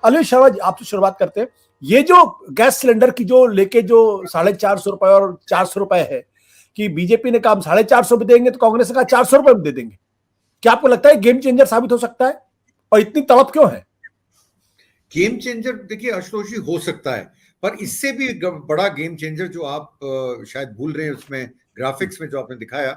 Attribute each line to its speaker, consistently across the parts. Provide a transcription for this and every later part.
Speaker 1: अनिल शर्मा जी, आपसे शुरुआत करते हैं। ये जो गैस सिलेंडर की जो लेके जो 450 रुपए और 400 रुपए है कि बीजेपी ने कहा हम 450 रुपए देंगे तो कांग्रेस ने कहा 400 रुपए में दे देंगे, क्या आपको लगता है गेम चेंजर साबित हो सकता है और इतनी तड़प क्यों है?
Speaker 2: गेम चेंजर देखिए आशुतोष जी हो सकता है, पर इससे भी बड़ा गेम चेंजर जो आप शायद भूल रहे हैं उसमें ग्राफिक्स में जो आपने दिखाया,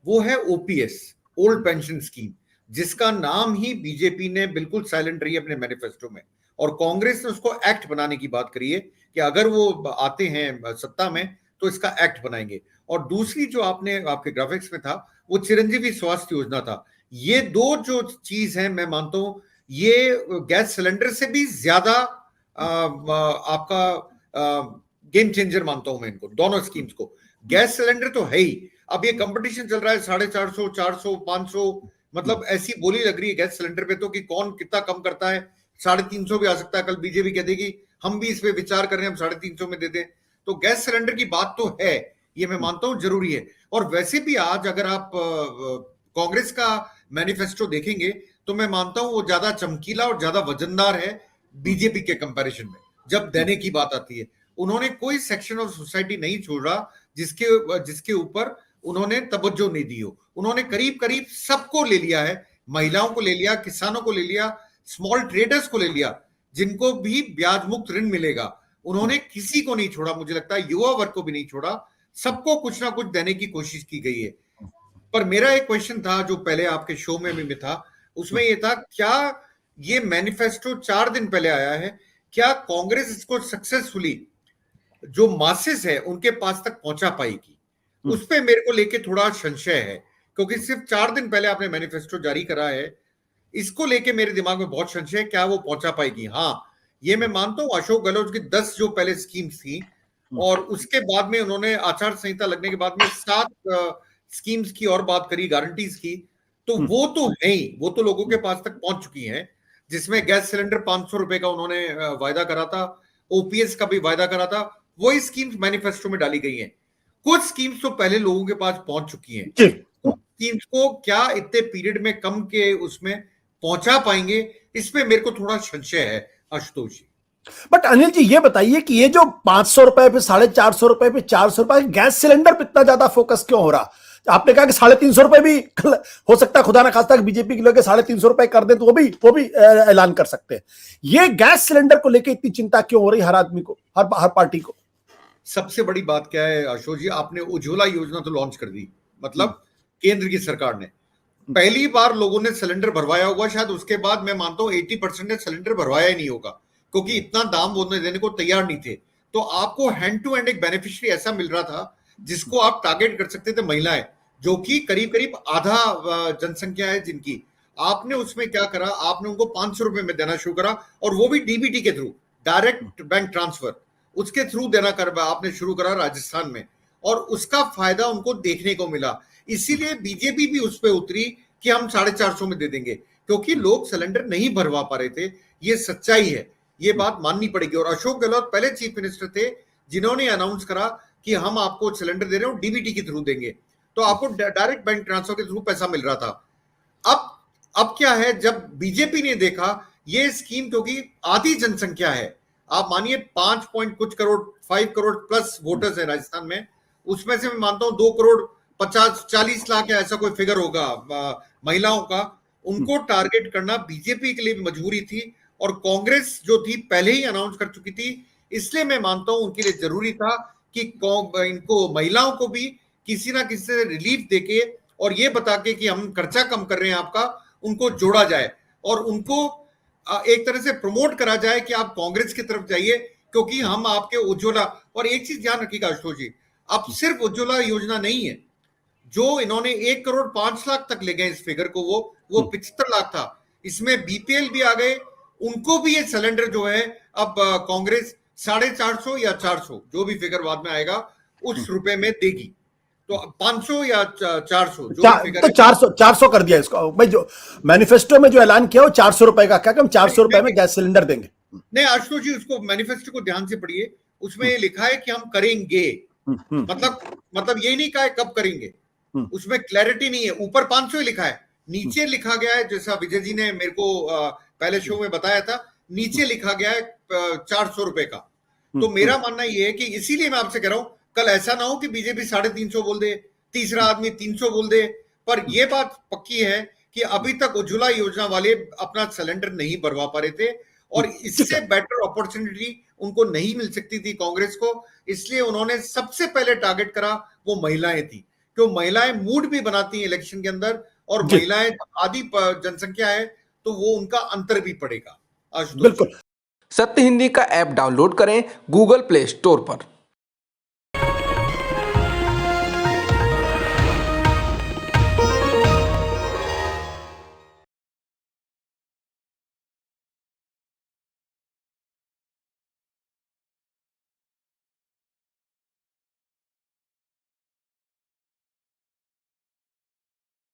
Speaker 2: वो है ओपीएस, ओल्ड पेंशन स्कीम, जिसका नाम ही बीजेपी ने बिल्कुल साइलेंट रही अपने मैनिफेस्टो में, और कांग्रेस ने उसको एक्ट बनाने की बात करी है कि अगर वो आते हैं सत्ता में तो इसका एक्ट बनाएंगे। और दूसरी जो आपने आपके ग्राफिक्स में था वो चिरंजीवी स्वास्थ्य योजना था। ये दो जो चीज है मैं मानता हूं ये गैस सिलेंडर से भी ज्यादा आपका गेम चेंजर मानता हूं मैं इनको दोनों स्कीम्स को। गैस सिलेंडर तो है ही, अब ये कंपटीशन चल रहा है 450, 400, 500, मतलब ऐसी बोली लग रही है गैस सिलेंडर पे तो कि कौन कितना कम करता है। 350 भी आ सकता है, कल बीजेपी कह देगी हम भी इस पे विचार कर रहे हैं, हम 350 में दे दें। तो गैस सिलेंडर की बात तो है, ये मैं मानता हूं जरूरी है। और वैसे भी आज अगर आप कांग्रेस का मैनिफेस्टो देखेंगे तो मैं मानता हूं वो ज्यादा चमकीला और ज्यादा वजनदार है बीजेपी के कंपैरिजन में। जब देने की बात आती है उन्होंने कोई सेक्शन ऑफ सोसाइटी नहीं छोड़ा जिसके ऊपर उन्होंने तवज्जो नहीं दी हो। उन्होंने करीब करीब सबको ले लिया है, महिलाओं को ले लिया, किसानों को ले लिया, स्मॉल ट्रेडर्स को ले लिया, जिनको भी ब्याज मुक्त ऋण मिलेगा। उन्होंने किसी को नहीं छोड़ा, मुझे लगता है युवा वर्ग को भी नहीं छोड़ा, सबको कुछ ना कुछ देने की कोशिश की गई है। पर मेरा एक क्वेश्चन था जो पहले आपके शो में भी था, उसमें ये था क्या ये मैनिफेस्टो 4 दिन पहले आया है, क्या कांग्रेस इसको सक्सेसफुली जो मासेस है उनके पास तक पहुंचा पाएगी? उस पे मेरे को लेके थोड़ा संशय है, क्योंकि सिर्फ 4 दिन पहले आपने मैनिफेस्टो जारी करा है, इसको लेके मेरे दिमाग में बहुत संशय है क्या वो पहुंचा पाएगी। हाँ, ये मैं मानता हूं अशोक गहलोत की 10 जो पहले स्कीम्स थी और उसके बाद में उन्होंने आचार संहिता लगने के बाद में 7 स्कीम्स की और बात करी, गारंटीज की, तो वो तो है ही, वो तो लोगों के पास तक पहुंच चुकी हैं, जिसमें गैस सिलेंडर 500 रुपए का उन्होंने वायदा करा था, ओपीएस का भी वायदा करा था, वही स्कीम्स मैनिफेस्टो में डाली गई हैं। कुछ स्कीम्स तो पहले लोगों के पास पहुंच चुकी हैं, कुछ स्कीम्स को क्या इतने पीरियड में कम के उसमें पहुंचा पाएंगे, इसमें मेरे को थोड़ा संशय है आशुतोष जी।
Speaker 1: बट अनिल जी ये बताइए कि ये जो 500 रुपए पे 450 रुपए पे 400 रुपए गैस सिलेंडर पे इतना ज्यादा फोकस क्यों हो रहा? आपने कहा कि 350 रुपए भी हो सकता है, खुदा ना खास्ता बीजेपी के लोग 350 रुपए कर दें तो वो भी ऐलान कर सकते हैं। ये गैस सिलेंडर को लेकर इतनी चिंता क्यों हो रही हर आदमी को, हर पार्टी को?
Speaker 2: सबसे बड़ी बात क्या है अशोक जी, आपने उज्ज्वला योजना तो लॉन्च कर दी, मतलब केंद्र की सरकार ने पहली बार लोगों ने सिलेंडर भरवाया होगा, शायद उसके बाद मैं मानता हूं 80% ने सिलेंडर भरवाया ही नहीं होगा, क्योंकि इतना दाम वो देने को तैयार नहीं थे। तो आपको हैंड टू हैंड एक बेनिफिशियरी ऐसा मिल रहा था जिसको आप टारगेट कर सकते थे, महिलाएं, जो कि करीब करीब आधा जनसंख्या है जिनकी। आपने उसमें क्या करा, आपने उनको 500 रुपए में देना शुरू करा, और वो भी डीबीटी के थ्रू, डायरेक्ट बैंक ट्रांसफर, उसके थ्रू देना कर आपने शुरू करा राजस्थान में, और उसका फायदा उनको देखने को मिला। इसीलिए बीजेपी भी उस पर उतरी कि हम 450 में दे देंगे, क्योंकि लोग सिलेंडर नहीं भरवा पा रहे थे। ये सच्चाई है, ये बात माननी पड़ेगी। और अशोक गहलोत पहले चीफ मिनिस्टर थे जिन्होंने अनाउंस करा कि हम आपको सिलेंडर दे रहे हो, डीबीटी के थ्रू देंगे, तो आपको डायरेक्ट बैंक ट्रांसफर के थ्रू पैसा मिल रहा था। अब क्या है, जब बीजेपी ने देखा ये स्कीम, क्योंकि आधी जनसंख्या है, आप मानिए 5 पॉइंट कुछ करोड़, 5 करोड़ प्लस वोटर्स है राजस्थान में, उसमें से मैं मानता हूं 2 करोड़ 40 लाख या ऐसा कोई फिगर होगा महिलाओं का, उनको टारगेट करना बीजेपी के लिए भी मजबूरी थी, और कांग्रेस जो थी पहले ही अनाउंस कर चुकी थी, इसलिए मैं मानता हूं उनके लिए जरूरी था कि इनको महिलाओं को भी किसी ना किसी से रिलीफ देके और ये बता के कि हम खर्चा कम कर रहे हैं आपका, उनको जोड़ा जाए और उनको एक तरह से प्रमोट करा जाए कि आप कांग्रेस की तरफ जाइए, क्योंकि हम आपके उज्ज्वला। और एक चीज ध्यान रखिएगा आशुतोष जी, अब सिर्फ उज्ज्वला योजना नहीं है, जो इन्होंने 1 करोड़ 5 लाख तक ले गए इस फिगर को, वो 75 लाख था, इसमें बीपीएल भी आ गए, उनको भी ये सिलेंडर जो है अब कांग्रेस 450 या 400 जो भी फिगर बाद में आएगा उस रुपए में देगी। तो 500 या 400 जो भी फिगर,
Speaker 1: तो 400 कर दिया इसको भाई, जो मैनिफेस्टो में जो ऐलान किया वो 400 रुपए का, क्या हम 400 रुपए में गैस सिलेंडर देंगे?
Speaker 2: नहीं आशुतोष जी, उसको मैनिफेस्टो को ध्यान से पढ़िए, उसमें लिखा है कि हम करेंगे, मतलब ये नहीं कहा है कब करेंगे, उसमें क्लैरिटी नहीं है। ऊपर 500 लिखा है, नीचे लिखा गया है, जैसा विजय जी ने मेरे को पहले शो में बताया था, नीचे लिखा गया है 400 रुपए का। तो मेरा मानना ये है कि इसीलिए मैं आपसे कह रहा हूं, कल ऐसा ना हो कि बीजेपी 350 बोल दे, तीसरा आदमी 300 बोल दे। पर यह बात पक्की है कि अभी तक उज्ज्वला योजना वाले अपना सिलेंडर नहीं भरवा पा रहे थे, और इससे बेटर अपॉर्चुनिटी उनको नहीं मिल सकती थी कांग्रेस को। इसलिए उन्होंने सबसे पहले टारगेट करा वो महिलाएं थी, क्यों महिलाएं मूड भी बनाती हैं इलेक्शन के अंदर, और महिलाएं आधी जनसंख्या है, तो वो उनका अंतर भी पड़ेगा। आशुतोष,
Speaker 1: बिल्कुल।
Speaker 3: सत्य हिंदी का ऐप डाउनलोड करें गूगल प्ले स्टोर पर।